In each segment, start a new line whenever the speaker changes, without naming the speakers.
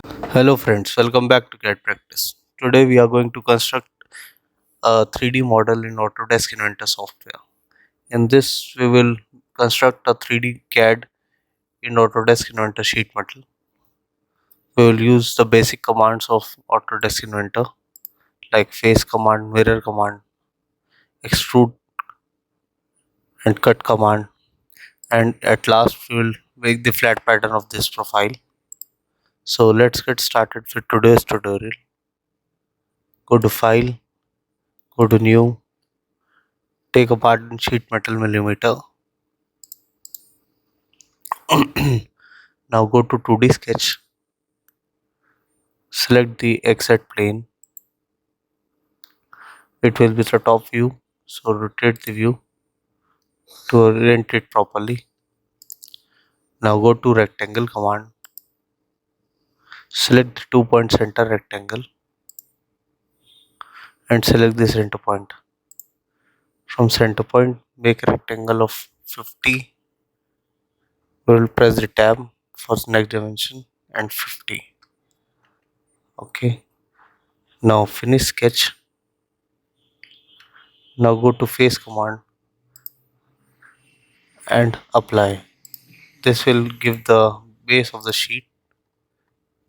Hello friends, welcome back to CAD Practice. Today we are going to construct a 3D model in Autodesk Inventor software. In this we will construct a 3D CAD in Autodesk Inventor sheet metal. We will use the basic commands of Autodesk Inventor like face command, mirror command, extrude and cut command, and at last we will make the flat pattern of this profile. So let's get started with today's tutorial. Go to file, go to new, take apart in sheet metal millimeter. Now go to 2D sketch, select the exact plane. It will be the top view, so rotate the view to orient it properly. Now go to rectangle command, select the 2 point center rectangle and select the center point. From center point make a rectangle of 50. We will press the tab for next dimension and 50. Okay. Now finish sketch. Now go to face command and apply. This will give the base of the sheet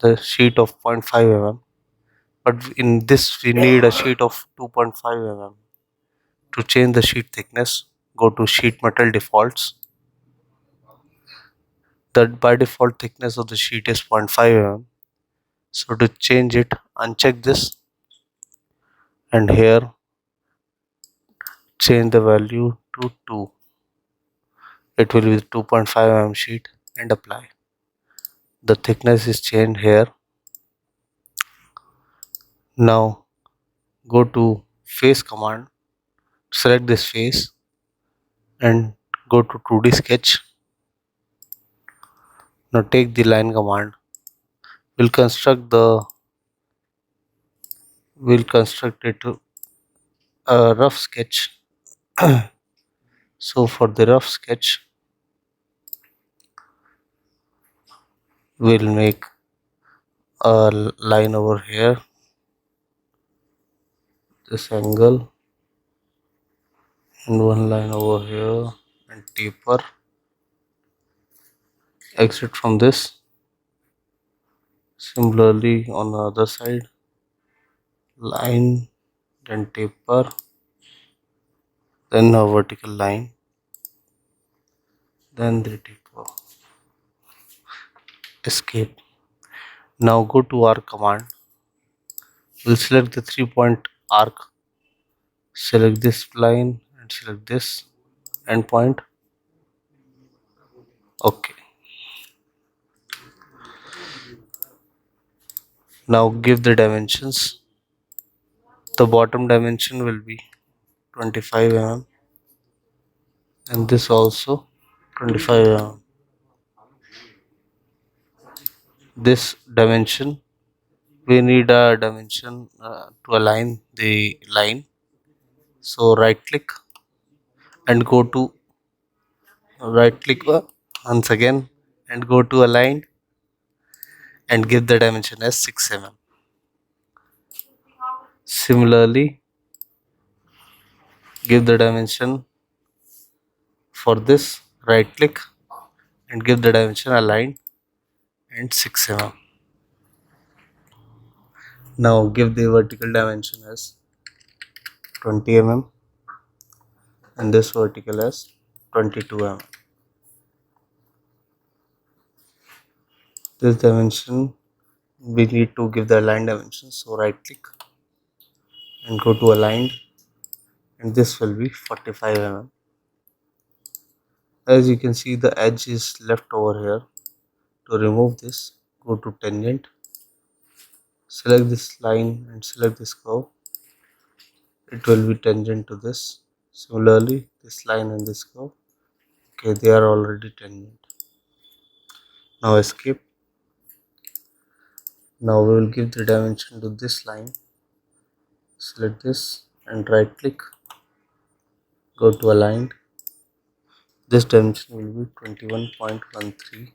of 0.5 mm, but in this we need a sheet of 2.5 mm. To change the sheet thickness, go to sheet metal defaults. The by default thickness of the sheet is 0.5 mm. So to change it, uncheck this and here change the value to 2. It will be 2.5 mm sheet and apply. The thickness is changed here. Now go to face command, select this face and go to 2D sketch. Now take the line command. We'll construct it to a rough sketch. So for the rough sketch, we'll make a line over here, this angle, and one line over here, and taper. Exit from this. Similarly on the other side, line, then taper, then a vertical line, then the taper. Escape. Now go to arc command. We'll select the 3-point arc. Select this line and select this endpoint. Okay. Now give the dimensions. The bottom dimension will be 25 mm and this also 25 mm. This dimension, we need a dimension to align the line. So right click and go to once again and go to align and give the dimension as 6 mm. Similarly, give the dimension for this, right click and give the dimension aligned and 6 mm. Now give the vertical dimension as 20 mm and this vertical as 22 mm. This dimension we need to give the aligned dimension, so right click and go to aligned and this will be 45 mm. As you can see, the edge is left over here. To remove this, go to tangent, select this line and select this curve. It will be tangent to this. Similarly, this line and this curve, okay, they are already tangent. Now escape. Now we will give the dimension to this line. Select this and right click, go to aligned. This dimension will be 21.13.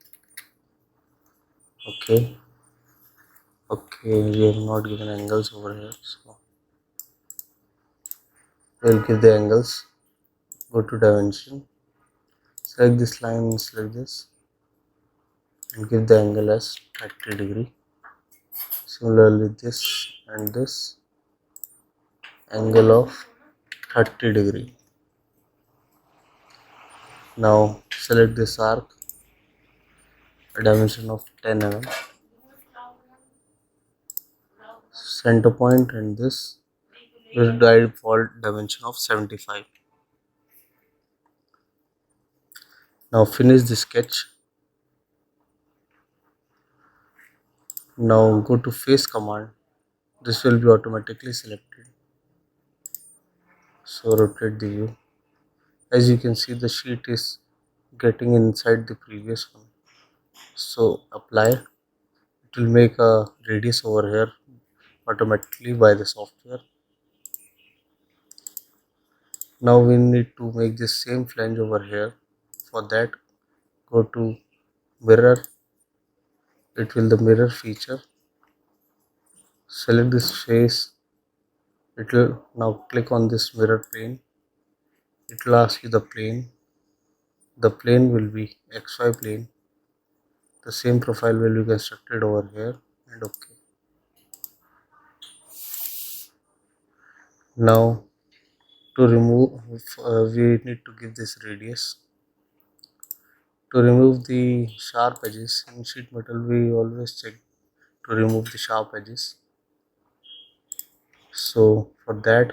Okay. Okay, we have not given angles over here, so we'll give the angles. Go to dimension, select this line and select this, and give the angle as 30 degree. Similarly, this and this angle of 30 degree. Now select this arc, a dimension of 10 mm, center point, and this will default dimension of 75. Now finish the sketch. Now go to face command. This will be automatically selected. So rotate the view. As you can see, the sheet is getting inside the previous one. So apply. It will make a radius over here automatically by the software. Now we need to make the same flange over here. For that, go to mirror. It will the mirror feature. Select this face. It will now click on this mirror plane. It will ask you the plane. The plane will be XY plane. The same profile will be constructed over here, and OK. Now to remove, we need to give this radius. To remove the sharp edges in sheet metal, we always check to remove the sharp edges. So for that,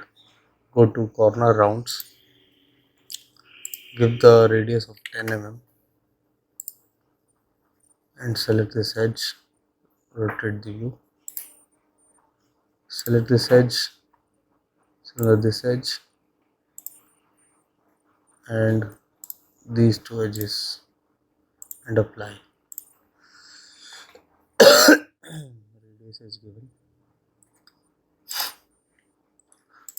go to corner rounds, give the radius of 10 mm, and select this edge. Rotate the view. Select this edge, select this edge, and these two edges, and apply. Radius is given.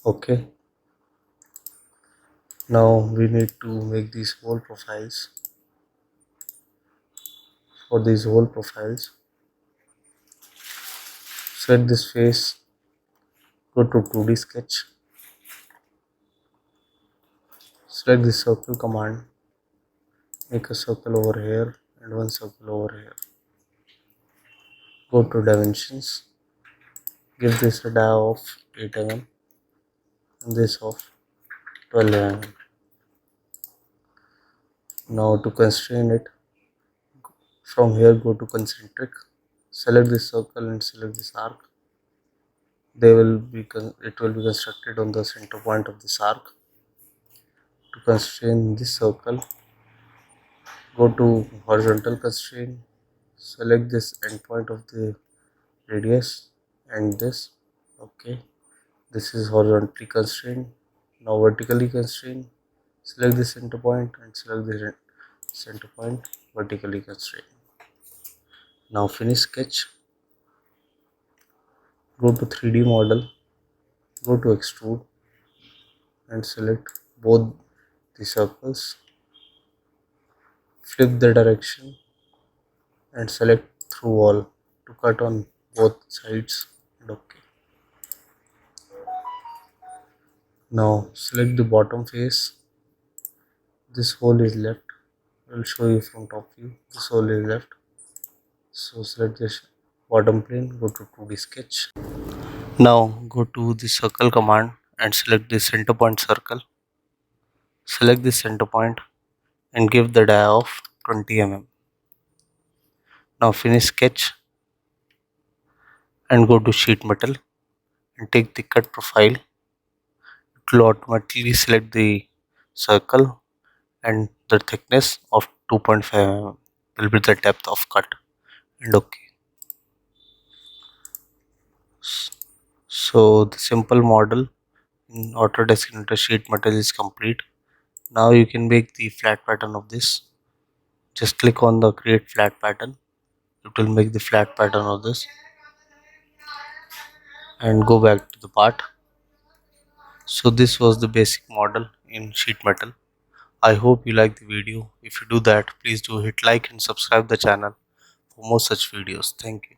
Okay. Now we need to make these whole profiles. For these whole profiles, set this face, go to 2D sketch, select the circle command, make a circle over here and one circle over here. Go to dimensions, give this a dia of 8 mm and this of 12 mm. Now to constrain it, from here go to concentric, select this circle and select this arc. It will be constructed on the center point of this arc. To constrain this circle, go to horizontal constraint, select this endpoint of the radius and this. Okay, this is horizontally constrained. Now vertically constrained, select the center point and select the center point, vertically constrained. Now finish sketch, go to 3D model, go to extrude and select both the circles, flip the direction and select through all to cut on both sides, and OK. Now select the bottom face. This hole is left. I will show you from top view. This hole is left. So select this bottom plane, go to 2D sketch. Now go to the circle command and select the center point circle. Select the center point and give the dia of 20 mm. Now finish sketch and go to sheet metal and take the cut profile. It will automatically select the circle and the thickness of 2.5 mm will be the depth of cut, and OK. So the simple model in Autodesk Inventor sheet metal is complete. Now you can make the flat pattern of this. Just click on the create flat pattern. It will make the flat pattern of this and go back to the part. So this was the basic model in sheet metal. I hope you like the video. If you do that, please do hit like and subscribe the channel for more such videos. Thank you.